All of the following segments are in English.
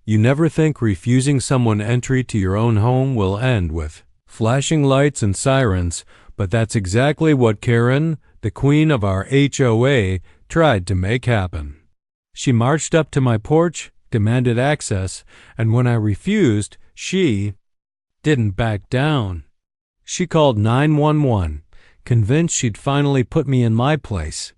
You never think refusing someone entry to your own home will end with flashing lights and sirens, but that's exactly what Karen, the queen of our HOA, tried to make happen. She marched up to my porch, demanded access, and when I refused, she didn't back down. She called 911, convinced she'd finally put me in my place.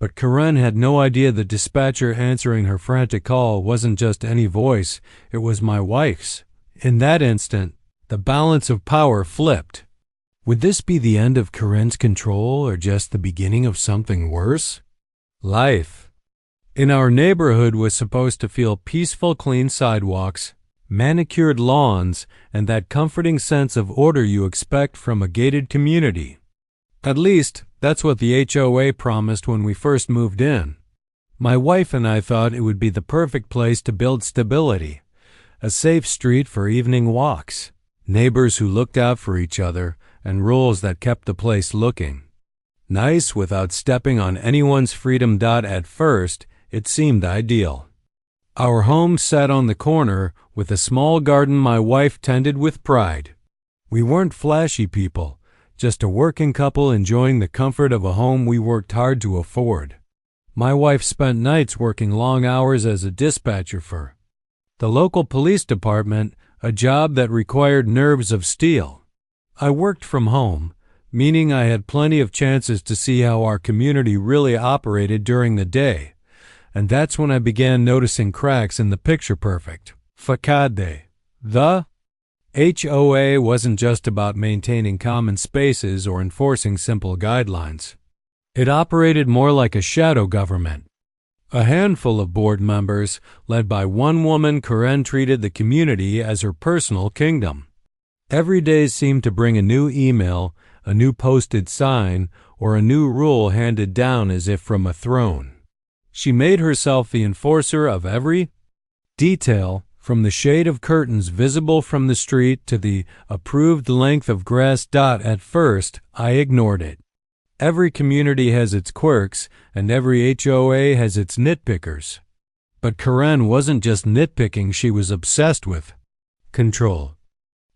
But Karen had no idea the dispatcher answering her frantic call wasn't just any voice, it was my wife's. In that instant, the balance of power flipped. Would this be the end of Karen's control or just the beginning of something worse? Life in our neighborhood was supposed to feel peaceful, clean sidewalks, manicured lawns, and that comforting sense of order you expect from a gated community. At least, that's what the HOA promised when we first moved in. My wife and I thought it would be the perfect place to build stability, a safe street for evening walks, neighbors who looked out for each other, and rules that kept the place looking nice without stepping on anyone's freedom. At first, it seemed ideal. Our home sat on the corner with a small garden my wife tended with pride. We weren't flashy people, just a working couple enjoying the comfort of a home we worked hard to afford. My wife spent nights working long hours as a dispatcher for the local police department, a job that required nerves of steel. I worked from home, meaning I had plenty of chances to see how our community really operated during the day, and that's when I began noticing cracks in the picture-perfect facade. The HOA wasn't just about maintaining common spaces or enforcing simple guidelines. It operated more like a shadow government. A handful of board members, led by one woman, Karen treated the community as her personal kingdom. Every day seemed to bring a new email, a new posted sign, or a new rule handed down as if from a throne. She made herself the enforcer of every detail, from the shade of curtains visible from the street to the approved length of grass. At first, I ignored it. Every community has its quirks, and every HOA has its nitpickers. But Karen wasn't just nitpicking, she was obsessed with control.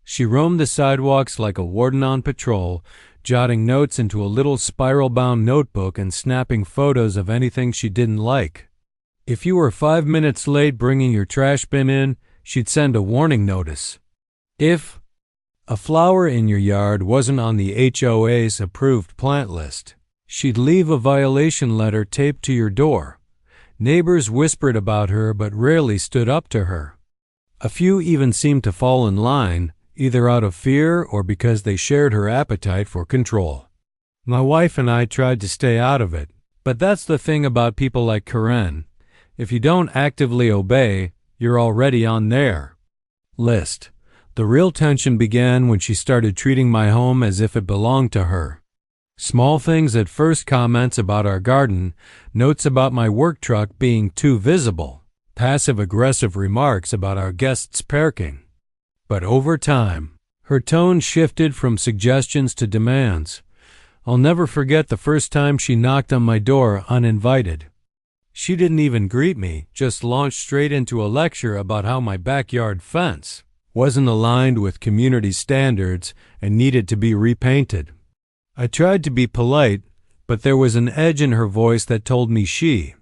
She roamed the sidewalks like a warden on patrol, jotting notes into a little spiral-bound notebook and snapping photos of anything she didn't like. If you were 5 minutes late bringing your trash bin in, she'd send a warning notice. If a flower in your yard wasn't on the HOA's approved plant list, she'd leave a violation letter taped to your door. Neighbors whispered about her but rarely stood up to her. A few even seemed to fall in line, either out of fear or because they shared her appetite for control. My wife and I tried to stay out of it, but that's the thing about people like Karen. If you don't actively obey, you're already on their list. The real tension began when she started treating my home as if it belonged to her. Small things at first: comments about our garden, notes about my work truck being too visible, passive-aggressive remarks about our guests' parking. But over time, her tone shifted from suggestions to demands. I'll never forget the first time she knocked on my door uninvited. She didn't even greet me, just launched straight into a lecture about how my backyard fence wasn't aligned with community standards and needed to be repainted. I tried to be polite, but there was an edge in her voice that told me she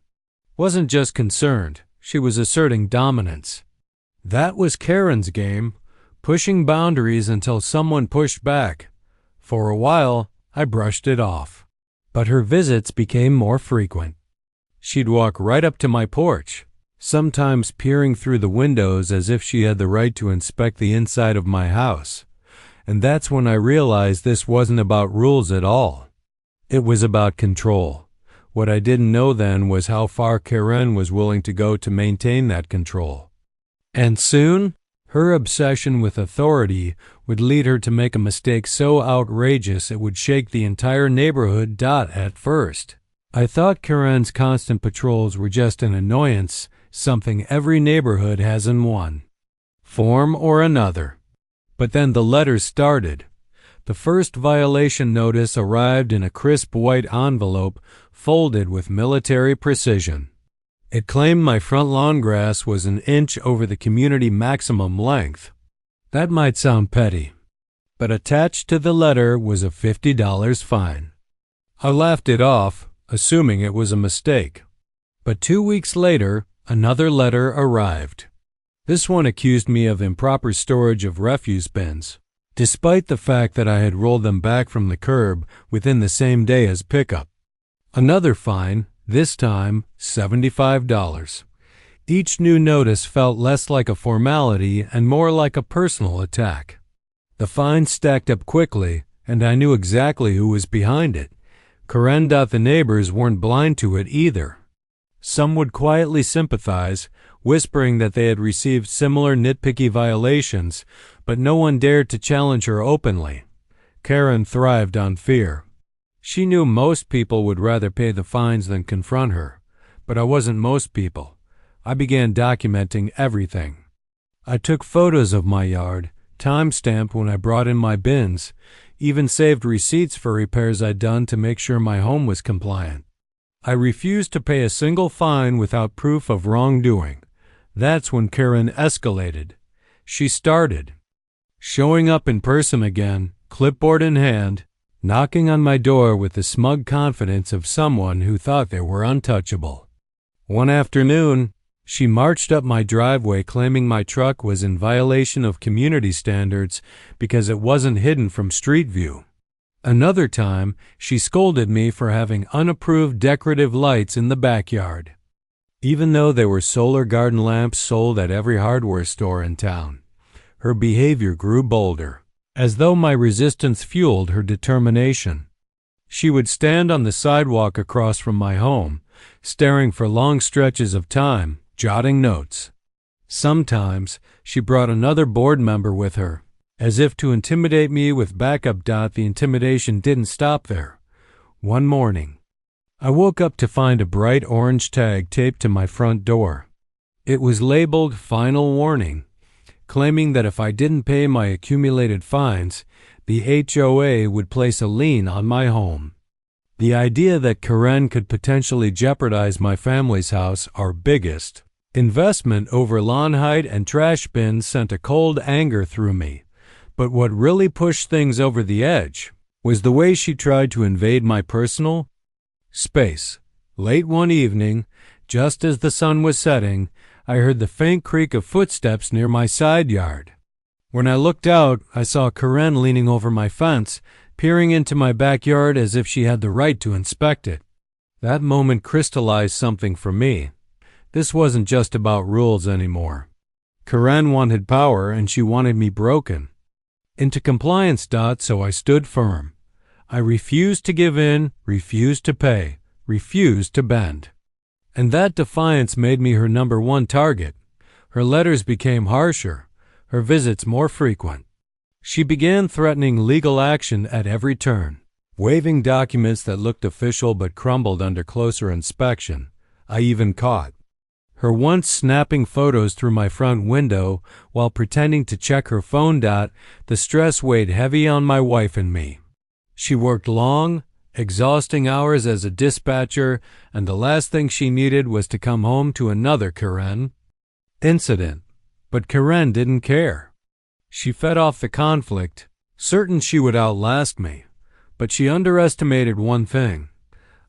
wasn't just concerned, she was asserting dominance. That was Karen's game, pushing boundaries until someone pushed back. For a while, I brushed it off. But her visits became more frequent. She'd walk right up to my porch, sometimes peering through the windows as if she had the right to inspect the inside of my house. And that's when I realized this wasn't about rules at all. It was about control. What I didn't know then was how far Karen was willing to go to maintain that control. And soon, her obsession with authority would lead her to make a mistake so outrageous it would shake the entire neighborhood. At first, I thought Karen's constant patrols were just an annoyance, something every neighborhood has in one form or another. But then the letters started. The first violation notice arrived in a crisp white envelope folded with military precision. It claimed my front lawn grass was an inch over the community maximum length. That might sound petty, but attached to the letter was a $50 fine. I laughed it off, assuming it was a mistake. But 2 weeks later, another letter arrived. This one accused me of improper storage of refuse bins, despite the fact that I had rolled them back from the curb within the same day as pickup. Another fine, this time $75. Each new notice felt less like a formality and more like a personal attack. The fines stacked up quickly, and I knew exactly who was behind it. Karen. The neighbors weren't blind to it either. Some would quietly sympathize, whispering that they had received similar nitpicky violations, but no one dared to challenge her openly. Karen thrived on fear. She knew most people would rather pay the fines than confront her, but I wasn't most people. I began documenting everything. I took photos of my yard, time-stamped when I brought in my bins, even saved receipts for repairs I'd done to make sure my home was compliant. I refused to pay a single fine without proof of wrongdoing. That's when Karen escalated. She started showing up in person again, clipboard in hand, knocking on my door with the smug confidence of someone who thought they were untouchable. One afternoon, she marched up my driveway claiming my truck was in violation of community standards because it wasn't hidden from street view. Another time, she scolded me for having unapproved decorative lights in the backyard, even though they were solar garden lamps sold at every hardware store in town. Her behavior grew bolder, as though my resistance fueled her determination. She would stand on the sidewalk across from my home, staring for long stretches of time, jotting notes. Sometimes she brought another board member with her, as if to intimidate me with backup. The intimidation didn't stop there. One morning, I woke up to find a bright orange tag taped to my front door. It was labeled "Final Warning," claiming that if I didn't pay my accumulated fines, the HOA would place a lien on my home. The idea that Karen could potentially jeopardize my family's house, our biggest investment, over lawn height and trash bins sent a cold anger through me. But what really pushed things over the edge was the way she tried to invade my personal space. Late one evening, just as the sun was setting, I heard the faint creak of footsteps near my side yard. When I looked out, I saw Karen leaning over my fence, peering into my backyard as if she had the right to inspect it. That moment crystallized something for me. This wasn't just about rules anymore. Karen wanted power, and she wanted me broken into compliance. So I stood firm. I refused to give in, refused to pay, refused to bend. And that defiance made me her number one target. Her letters became harsher, her visits more frequent. She began threatening legal action at every turn, waving documents that looked official but crumbled under closer inspection. I even caught her once snapping photos through my front window while pretending to check her phone. The stress weighed heavy on my wife and me. She worked long, exhausting hours as a dispatcher, and the last thing she needed was to come home to another Karen incident. But Karen didn't care. She fed off the conflict, certain she would outlast me. But she underestimated one thing.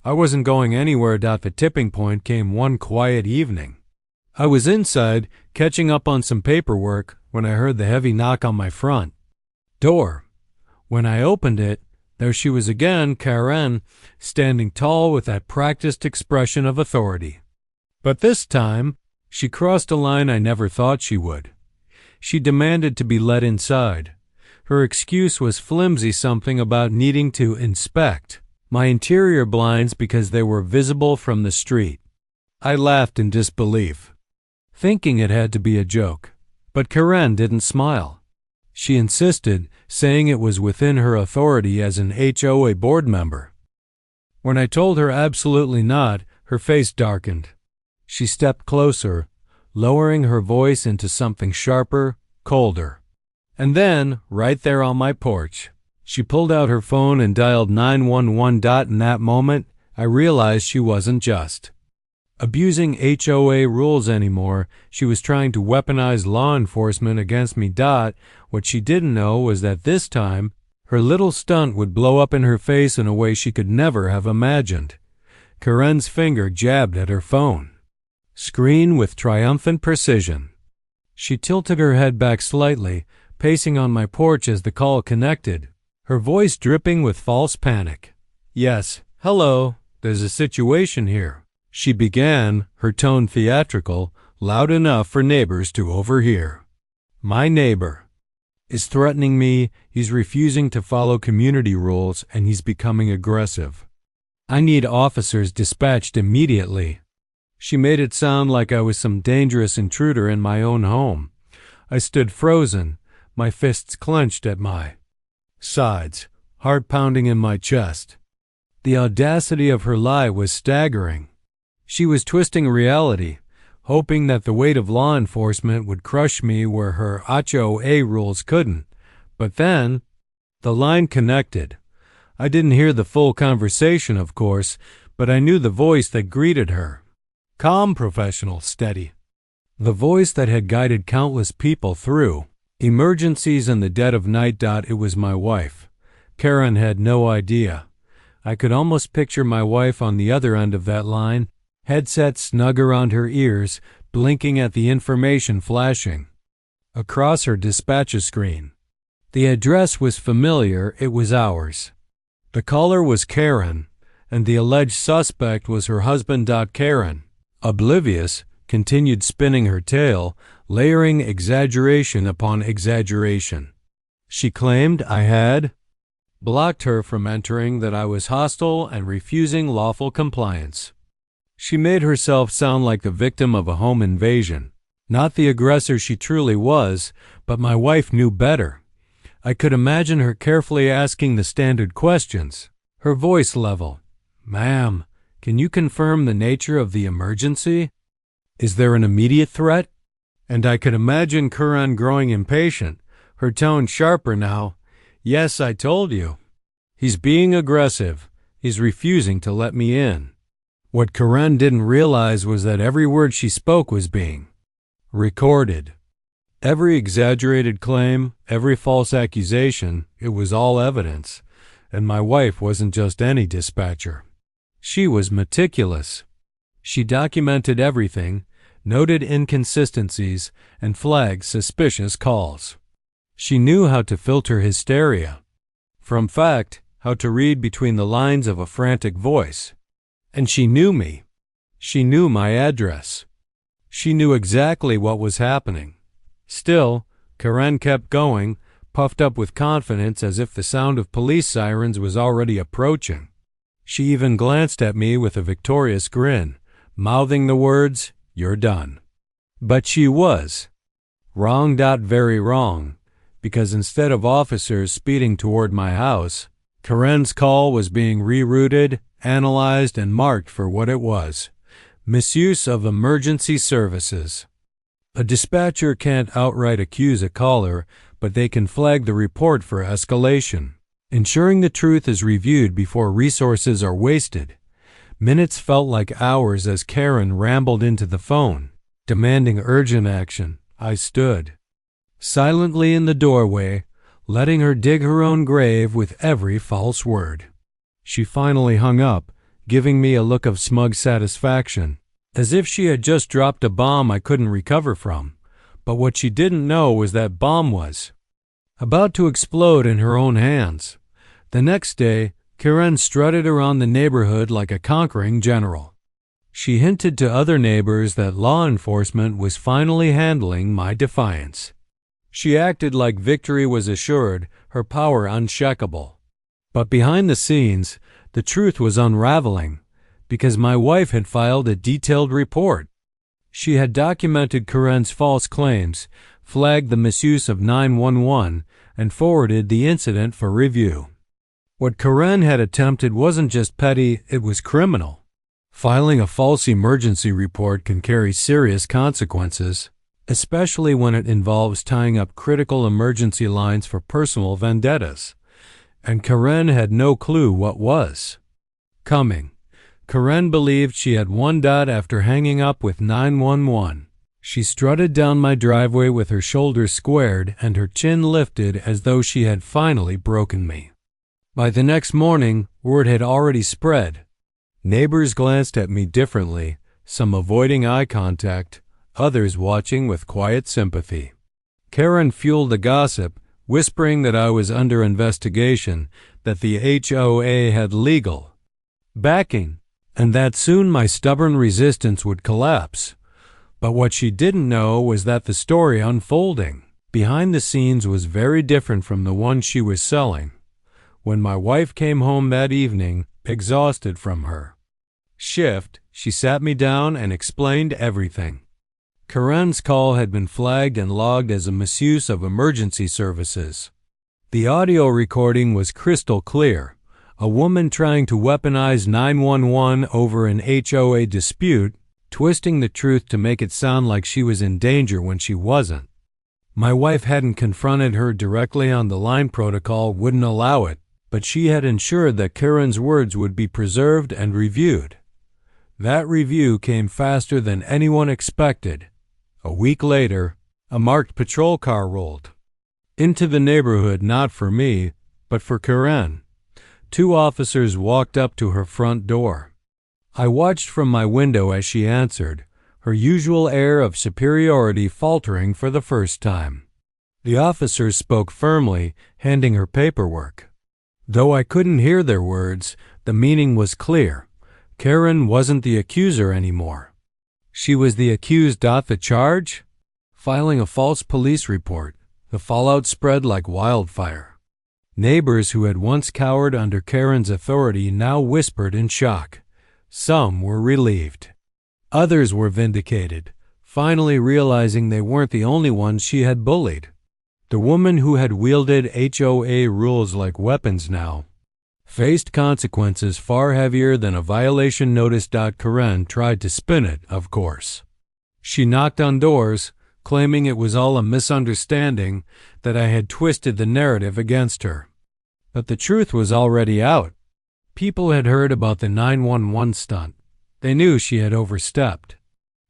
I wasn't going anywhere. The tipping point came one quiet evening. I was inside, catching up on some paperwork, when I heard the heavy knock on my front door. When I opened it, there she was again, Karen, standing tall with that practiced expression of authority. But this time, she crossed a line I never thought she would. She demanded to be let inside. Her excuse was flimsy, something about needing to inspect my interior blinds because they were visible from the street. I laughed in disbelief, thinking it had to be a joke. But Karen didn't smile. She insisted, saying it was within her authority as an HOA board member. When I told her absolutely not, her face darkened. She stepped closer, lowering her voice into something sharper, colder. And then, right there on my porch, she pulled out her phone and dialed 911. In that moment, I realized she wasn't just abusing HOA rules anymore. She was trying to weaponize law enforcement against me. What she didn't know was that this time, her little stunt would blow up in her face in a way she could never have imagined. Karen's finger jabbed at her phone screen with triumphant precision. She tilted her head back slightly, pacing on my porch as the call connected, her voice dripping with false panic. "Yes, hello, there's a situation here," she began, her tone theatrical, loud enough for neighbors to overhear. "My neighbor is threatening me. He's refusing to follow community rules, and he's becoming aggressive. I need officers dispatched immediately." She made it sound like I was some dangerous intruder in my own home. I stood frozen, my fists clenched at my sides, heart pounding in my chest. The audacity of her lie was staggering. She was twisting reality, hoping that the weight of law enforcement would crush me where her HOA rules couldn't. But then, the line connected. I didn't hear the full conversation, of course, but I knew the voice that greeted her. Calm, professional, steady. The voice that had guided countless people through emergencies in the dead of night. It was my wife. Karen had no idea. I could almost picture my wife on the other end of that line, headset snug around her ears, blinking at the information flashing across her dispatcher screen. The address was familiar. It was ours. The caller was Karen, and the alleged suspect was her husband. Karen, oblivious, continued spinning her tale, layering exaggeration upon exaggeration. She claimed I had blocked her from entering, that I was hostile and refusing lawful compliance. She made herself sound like the victim of a home invasion, not the aggressor she truly was, but my wife knew better. I could imagine her carefully asking the standard questions, her voice level. "Ma'am, can you confirm the nature of the emergency? Is there an immediate threat?" And I could imagine Karen growing impatient, her tone sharper now. "Yes, I told you. He's being aggressive. He's refusing to let me in." What Karen didn't realize was that every word she spoke was being recorded. Every exaggerated claim, every false accusation, it was all evidence. And my wife wasn't just any dispatcher. She was meticulous. She documented everything, noted inconsistencies, and flagged suspicious calls. She knew how to filter hysteria from fact, how to read between the lines of a frantic voice. And she knew me. She knew my address. She knew exactly what was happening. Still, Karen kept going, puffed up with confidence as if the sound of police sirens was already approaching. She even glanced at me with a victorious grin, mouthing the words, "You're done." But she was wrong. Very wrong, because instead of officers speeding toward my house, Karen's call was being rerouted, analyzed, and marked for what it was: misuse of emergency services. A dispatcher can't outright accuse a caller, but they can flag the report for escalation, ensuring the truth is reviewed before resources are wasted. Minutes felt like hours as Karen rambled into the phone, demanding urgent action. I stood silently in the doorway, letting her dig her own grave with every false word. She finally hung up, giving me a look of smug satisfaction, as if she had just dropped a bomb I couldn't recover from. But what she didn't know was that bomb was about to explode in her own hands. The next day, Karen strutted around the neighborhood like a conquering general. She hinted to other neighbors that law enforcement was finally handling my defiance. She acted like victory was assured, her power unshakable. But behind the scenes, the truth was unraveling, because my wife had filed a detailed report. She had documented Karen's false claims, flagged the misuse of 911, and forwarded the incident for review. What Karen had attempted wasn't just petty, it was criminal. Filing a false emergency report can carry serious consequences, especially when it involves tying up critical emergency lines for personal vendettas. And Karen had no clue what was coming. Karen believed she had won. After hanging up with 911. She strutted down my driveway with her shoulders squared and her chin lifted as though she had finally broken me. By the next morning, word had already spread. Neighbors glanced at me differently, some avoiding eye contact, others watching with quiet sympathy. Karen fueled the gossip, whispering that I was under investigation, that the HOA had legal backing, and that soon my stubborn resistance would collapse. But what she didn't know was that the story unfolding behind the scenes was very different from the one she was selling. When my wife came home that evening, exhausted from her shift, she sat me down and explained everything. Karen's call had been flagged and logged as a misuse of emergency services. The audio recording was crystal clear. A woman trying to weaponize 911 over an HOA dispute, twisting the truth to make it sound like she was in danger when she wasn't. My wife hadn't confronted her directly on the line. Protocol wouldn't allow it, but she had ensured that Karen's words would be preserved and reviewed. That review came faster than anyone expected. A week later, a marked patrol car rolled into the neighborhood, not for me, but for Karen. 2 officers walked up to her front door. I watched from my window as she answered, her usual air of superiority faltering for the first time. The officers spoke firmly, handing her paperwork. Though I couldn't hear their words, the meaning was clear. Karen wasn't the accuser anymore. She was the accused. The charge? Filing a false police report. The fallout spread like wildfire. Neighbors who had once cowered under Karen's authority now whispered in shock. Some were relieved. Others were vindicated, finally realizing they weren't the only ones she had bullied. The woman who had wielded HOA rules like weapons now faced consequences far heavier than a violation notice. Karen tried to spin it, of course. She knocked on doors, claiming it was all a misunderstanding, that I had twisted the narrative against her. But the truth was already out. People had heard about the 911 stunt. They knew she had overstepped.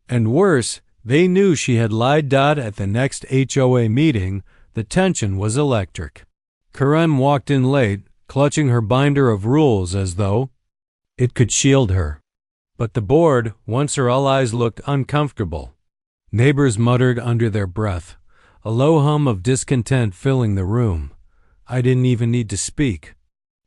And worse, they knew she had lied. At the next HOA meeting, the tension was electric. Karen walked in late, clutching her binder of rules as though it could shield her. But the board, once her allies, looked uncomfortable. Neighbors muttered under their breath, a low hum of discontent filling the room. I didn't even need to speak.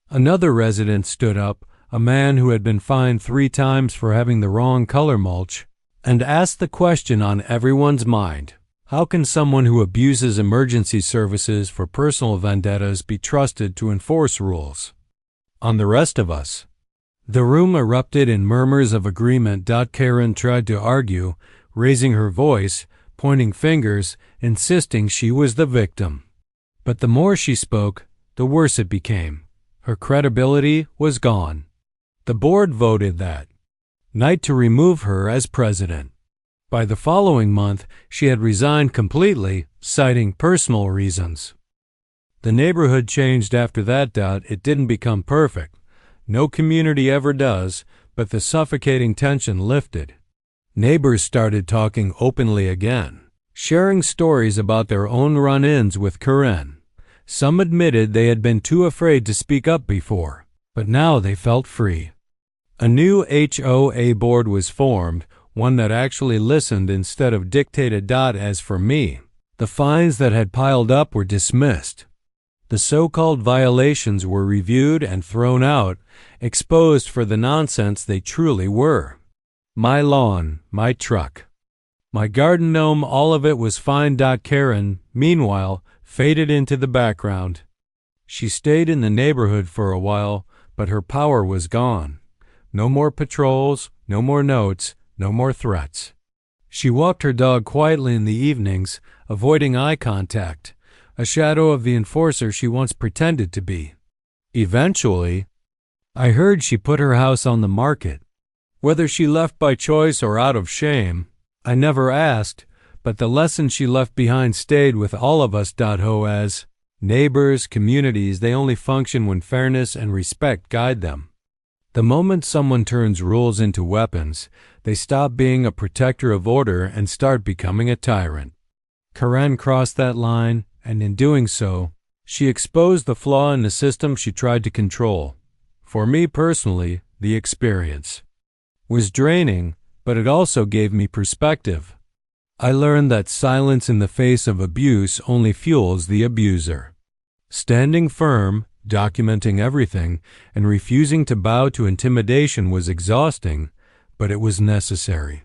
Another resident stood up, a man who had been fined 3 times for having the wrong color mulch, and asked the question on everyone's mind. How can someone who abuses emergency services for personal vendettas be trusted to enforce rules on the rest of us? The room erupted in murmurs of agreement. Karen tried to argue, raising her voice, pointing fingers, insisting she was the victim. But the more she spoke, the worse it became. Her credibility was gone. The board voted that night to remove her as president. By the following month, she had resigned completely, citing personal reasons. The neighborhood changed after that. It didn't become perfect. No community ever does, but the suffocating tension lifted. Neighbors started talking openly again, sharing stories about their own run-ins with Karen. Some admitted they had been too afraid to speak up before, but now they felt free. A new HOA board was formed, one that actually listened instead of dictated. As for me, the fines that had piled up were dismissed. The so-called violations were reviewed and thrown out, exposed for the nonsense they truly were. My lawn, my truck, my garden gnome, all of it was fine. Karen, meanwhile, faded into the background. She stayed in the neighborhood for a while, but her power was gone. No more patrols, no more notes, no more threats. She walked her dog quietly in the evenings, avoiding eye contact, a shadow of the enforcer she once pretended to be. Eventually, I heard she put her house on the market. Whether she left by choice or out of shame, I never asked, but the lesson she left behind stayed with all of us. Neighbors, communities, they only function when fairness and respect guide them. The moment someone turns rules into weapons, they stop being a protector of order and start becoming a tyrant. Karen crossed that line, and in doing so, she exposed the flaw in the system she tried to control. For me personally, the experience was draining, but it also gave me perspective. I learned that silence in the face of abuse only fuels the abuser. Standing firm, documenting everything, and refusing to bow to intimidation was exhausting, but it was necessary.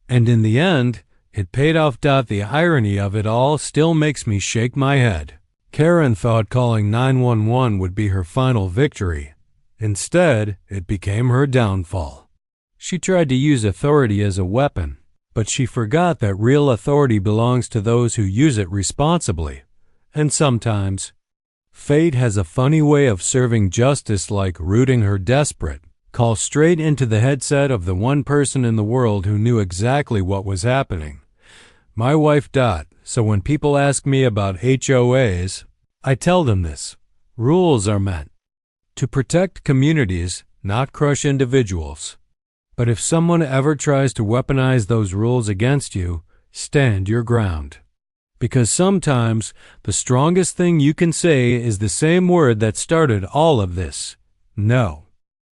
And in the end, it paid off. The irony of it all still makes me shake my head. Karen thought calling 911 would be her final victory. Instead, it became her downfall. She tried to use authority as a weapon, but she forgot that real authority belongs to those who use it responsibly. And sometimes, fate has a funny way of serving justice, like rooting her desperate call straight into the headset of the one person in the world who knew exactly what was happening. My wife. So when people ask me about HOAs, I tell them this: rules are meant to protect communities, not crush individuals. But if someone ever tries to weaponize those rules against you, stand your ground. Because sometimes the strongest thing you can say is the same word that started all of this: no.